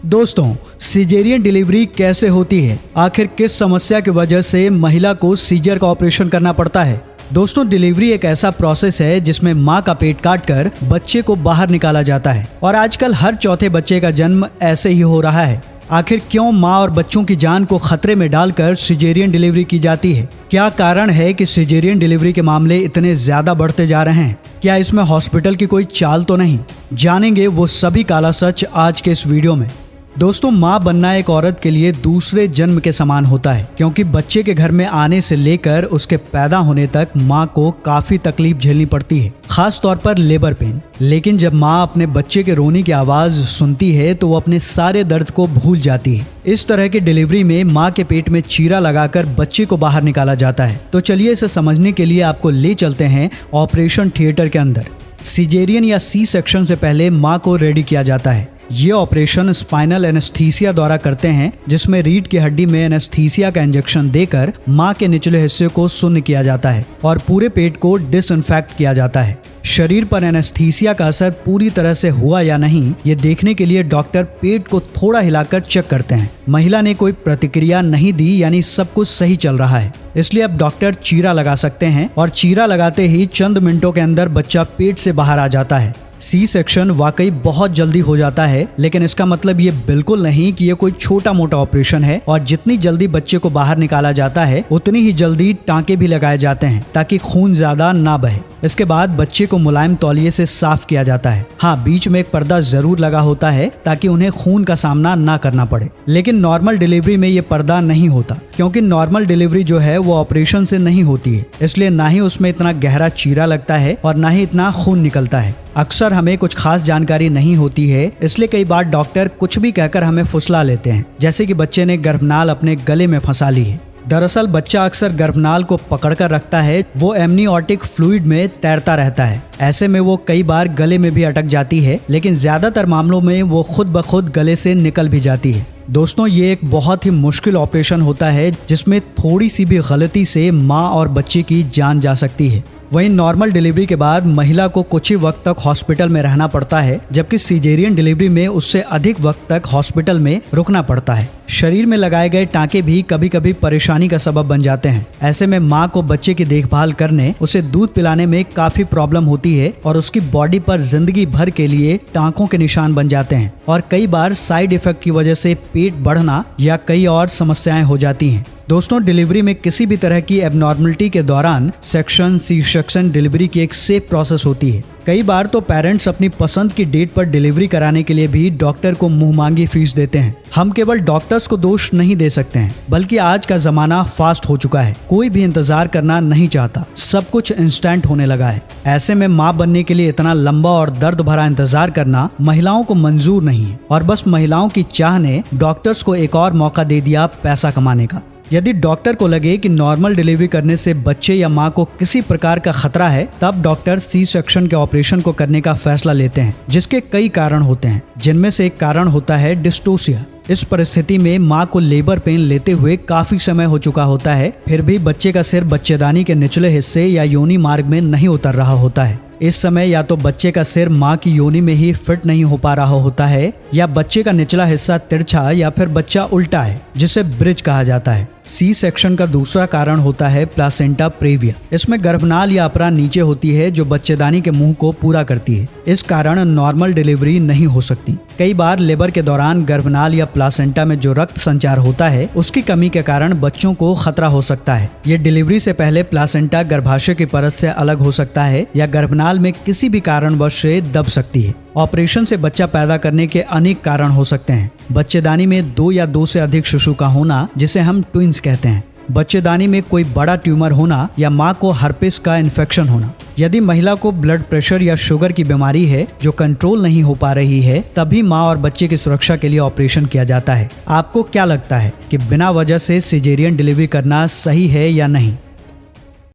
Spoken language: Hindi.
दोस्तों, सिजेरियन डिलीवरी कैसे होती है? आखिर किस समस्या की वजह से महिला को सीजर का ऑपरेशन करना पड़ता है? दोस्तों, डिलीवरी एक ऐसा प्रोसेस है जिसमें माँ का पेट काटकर बच्चे को बाहर निकाला जाता है और आजकल हर चौथे बच्चे का जन्म ऐसे ही हो रहा है। आखिर क्यों माँ और बच्चों की जान को खतरे में डालकर सिजेरियन डिलीवरी की जाती है? क्या कारण है कि सिजेरियन डिलीवरी के मामले इतने ज्यादा बढ़ते जा रहे हैं? क्या इसमें हॉस्पिटल की कोई चाल तो नहीं? जानेंगे वो सभी काला सच आज के इस वीडियो में। दोस्तों, माँ बनना एक औरत के लिए दूसरे जन्म के समान होता है, क्योंकि बच्चे के घर में आने से लेकर उसके पैदा होने तक माँ को काफी तकलीफ झेलनी पड़ती है, खास तौर पर लेबर पेन। लेकिन जब माँ अपने बच्चे के रोने की आवाज सुनती है तो वो अपने सारे दर्द को भूल जाती है। इस तरह की डिलीवरी में माँ के पेट में चीरा लगाकर बच्चे को बाहर निकाला जाता है। तो चलिए इसे समझने के लिए आपको ले चलते हैं ऑपरेशन थिएटर के अंदर। सिजेरियन या सी सेक्शन से पहले माँ को रेडी किया जाता है। ये ऑपरेशन स्पाइनल एनेस्थीसिया द्वारा करते हैं, जिसमें रीढ़ की हड्डी में एनेस्थीसिया का इंजेक्शन देकर माँ के निचले हिस्से को शून्य किया जाता है और पूरे पेट को डिसइंफेक्ट किया जाता है। शरीर पर एनेस्थीसिया का असर पूरी तरह से हुआ या नहीं, ये देखने के लिए डॉक्टर पेट को थोड़ा हिलाकर चेक करते हैं। महिला ने कोई प्रतिक्रिया नहीं दी, यानी सब कुछ सही चल रहा है। इसलिए अब डॉक्टर चीरा लगा सकते हैं और चीरा लगाते ही चंद मिनटों के अंदर बच्चा पेट से बाहर आ जाता है। सी सेक्शन वाकई बहुत जल्दी हो जाता है, लेकिन इसका मतलब ये बिल्कुल नहीं कि ये कोई छोटा मोटा ऑपरेशन है और जितनी जल्दी बच्चे को बाहर निकाला जाता है उतनी ही जल्दी टांके भी लगाए जाते हैं ताकि खून ज्यादा ना बहे। इसके बाद बच्चे को मुलायम तौलिए से साफ किया जाता है। हाँ, बीच में एक पर्दा जरूर लगा होता है ताकि उन्हें खून का सामना ना करना पड़े। लेकिन नॉर्मल डिलीवरी में ये पर्दा नहीं होता, क्योंकि नॉर्मल डिलीवरी जो है वो ऑपरेशन से नहीं होती है, इसलिए ना ही उसमें इतना गहरा चीरा लगता है और ना ही इतना खून निकलता है। अक्सर हमें कुछ खास जानकारी नहीं होती है, इसलिए कई बार डॉक्टर कुछ भी कहकर हमें फुसला लेते हैं, जैसे कि बच्चे ने गर्भनाल अपने गले में फंसा ली है। दरअसल बच्चा अक्सर गर्भनाल को पकड़कर रखता है, वो एमनियोटिक फ्लूइड में तैरता रहता है। ऐसे में वो कई बार गले में भी अटक जाती है, लेकिन ज्यादातर मामलों में वो खुद ब खुद गले से निकल भी जाती है। दोस्तों, ये एक बहुत ही मुश्किल ऑपरेशन होता है जिसमें थोड़ी सी भी गलती से माँ और बच्चे की जान जा सकती है। वहीं नॉर्मल डिलीवरी के बाद महिला को कुछ ही वक्त तक हॉस्पिटल में रहना पड़ता है, जबकि सिजेरियन डिलीवरी में उससे अधिक वक्त तक हॉस्पिटल में रुकना पड़ता है। शरीर में लगाए गए टांके भी कभी कभी परेशानी का सबब बन जाते हैं। ऐसे में माँ को बच्चे की देखभाल करने, उसे दूध पिलाने में काफी प्रॉब्लम होती है और उसकी बॉडी पर जिंदगी भर के लिए टांकों के निशान बन जाते हैं और कई बार साइड इफेक्ट की वजह से पेट बढ़ना या कई और समस्याएं हो जाती हैं। दोस्तों, डिलीवरी में किसी भी तरह की एबनॉर्मलिटी के दौरान सेक्शन सी सेक्शन डिलीवरी की एक सेफ प्रोसेस होती है। कई बार तो पेरेंट्स अपनी पसंद की डेट पर डिलीवरी कराने के लिए भी डॉक्टर को मुंह मांगी फीस देते हैं। हम केवल डॉक्टर्स को दोष नहीं दे सकते हैं, बल्कि आज का जमाना फास्ट हो चुका है। कोई भी इंतजार करना नहीं चाहता, सब कुछ इंस्टेंट होने लगा है। ऐसे में माँ बनने के लिए इतना लंबा और दर्द भरा इंतजार करना महिलाओं को मंजूर नहीं है और बस महिलाओं की चाह ने डॉक्टर्स को एक और मौका दे दिया पैसा कमाने का। यदि डॉक्टर को लगे कि नॉर्मल डिलीवरी करने से बच्चे या माँ को किसी प्रकार का खतरा है, तब डॉक्टर सी सेक्शन के ऑपरेशन को करने का फैसला लेते हैं, जिसके कई कारण होते हैं, जिनमें से एक कारण होता है डिस्टोसिया। इस परिस्थिति में माँ को लेबर पेन लेते हुए काफी समय हो चुका होता है, फिर भी बच्चे का सिर बच्चेदानी के निचले हिस्से या योनि मार्ग में नहीं उतर रहा होता है। इस समय या तो बच्चे का सिर माँ की योनि में ही फिट नहीं हो पा रहा होता है, या बच्चे का निचला हिस्सा तिरछा या फिर बच्चा उल्टा है, जिसे ब्रिज कहा जाता है। सी सेक्शन का दूसरा कारण होता है प्लासेंटा प्रेविया। इसमें गर्भनाल या अपरा नीचे होती है जो बच्चेदानी के मुंह को पूरा करती है। इस कारण नॉर्मल डिलीवरी नहीं हो सकती। कई बार लेबर के दौरान गर्भनाल या प्लासेंटा में जो रक्त संचार होता है उसकी कमी के कारण बच्चों को खतरा हो सकता है। ये डिलीवरी से पहले प्लासेंटा गर्भाशय की परत से अलग हो सकता है या गर्भनाल में किसी भी कारणवश से दब सकती है। ऑपरेशन से बच्चा पैदा करने के अनेक कारण हो सकते हैं। बच्चेदानी में 2 या 2 से अधिक शिशु का होना, जिसे हम ट्विंस कहते हैं। बच्चेदानी में कोई बड़ा ट्यूमर होना या माँ को हर्पिस का इन्फेक्शन होना। यदि महिला को ब्लड प्रेशर या शुगर की बीमारी है जो कंट्रोल नहीं हो पा रही है, तभी माँ और बच्चे की सुरक्षा के लिए ऑपरेशन किया जाता है। आपको क्या लगता है कि बिना वजह से सिजेरियन डिलीवरी करना सही है या नहीं?